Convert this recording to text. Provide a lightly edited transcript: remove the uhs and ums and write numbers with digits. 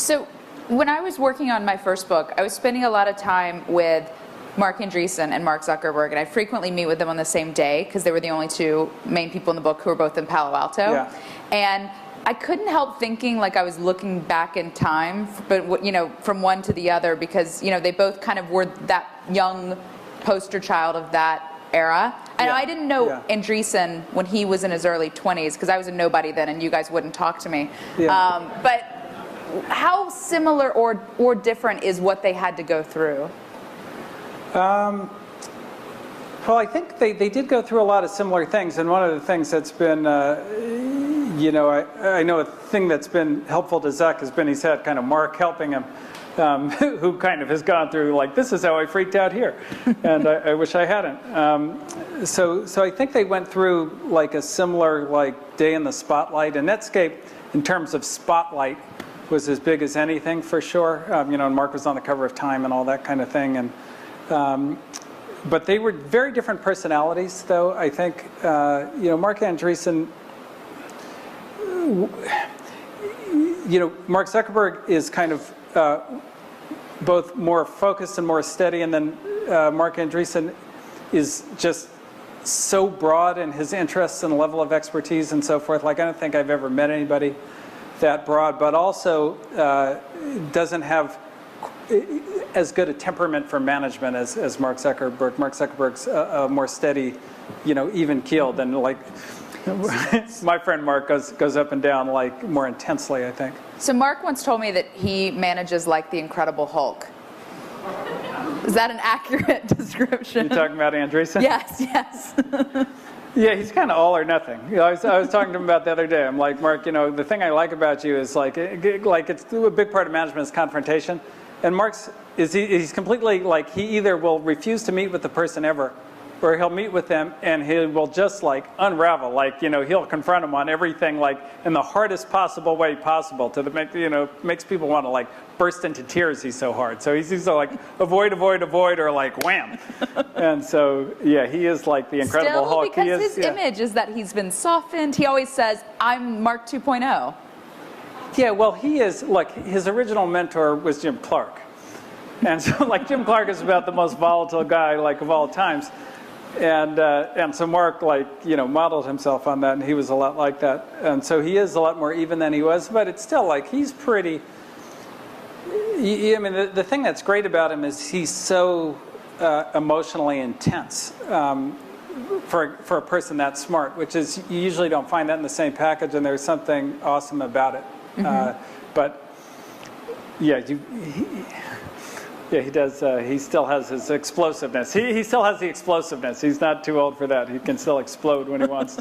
So when I was working on my first book, I was spending a lot of time with Mark Andreessen and Mark Zuckerberg, and I'd frequently meet with them on the same day because they were the only two main people in the book who were both in Palo Alto. Yeah. And I couldn't help thinking like I was looking back in time, but from one to the other, because they both kind of were that young poster child of that era. And Yeah. I didn't know Yeah. Andreessen when he was in his early 20s because I was a nobody then, and you guys wouldn't talk to me. Yeah. But how similar or different is what they had to go through? Well, I think they did go through a lot of similar things, and one of the things that's been, I know a thing that's been helpful to Zuck has been he's had kind of Mark helping him, who kind of has gone through like, this is how I freaked out here, and I wish I hadn't. So I think they went through like a similar like day in the spotlight, and Netscape, in terms of spotlight, was as big as anything for sure. And Mark was on the cover of Time and all that kind of thing, and. But they were very different personalities, though. I think, Mark Andreessen, Mark Zuckerberg is kind of both more focused and more steady, and then Mark Andreessen is just so broad in his interests and level of expertise and so forth. Like, I don't think I've ever met anybody that broad, but also doesn't have as good a temperament for management as Mark Zuckerberg. Mark Zuckerberg's more steady, even keeled, and like my friend Mark goes up and down like more intensely, I think. So Mark once told me that he manages like the Incredible Hulk. Is that an accurate description? You talking about Andreessen? Yes. Yeah, he's kind of all or nothing. I was talking to him about the other day. I'm like, Mark, the thing I like about you is like it's a big part of management is confrontation. And he's completely like, he either will refuse to meet with the person ever, or he'll meet with them and he will just like unravel, like, he'll confront them on everything like in the hardest possible way possible to makes people want to like burst into tears. He's so hard. So he's so like avoid, or like wham. And so, yeah, he is like the Incredible Hulk. Because his image is that he's been softened. He always says, I'm Mark 2.0. Yeah, well, he is, like, his original mentor was Jim Clark. And so, like, Jim Clark is about the most volatile guy, like, of all times. And so Mark, like, modeled himself on that, and he was a lot like that. And so he is a lot more even than he was, but it's still, like, he's pretty, I mean, the thing that's great about him is he's so emotionally intense for a person that smart, which is, you usually don't find that in the same package, and there's something awesome about it. But yeah, he does. He still has his explosiveness. He still has the explosiveness. He's not too old for that. He can still explode when he wants to.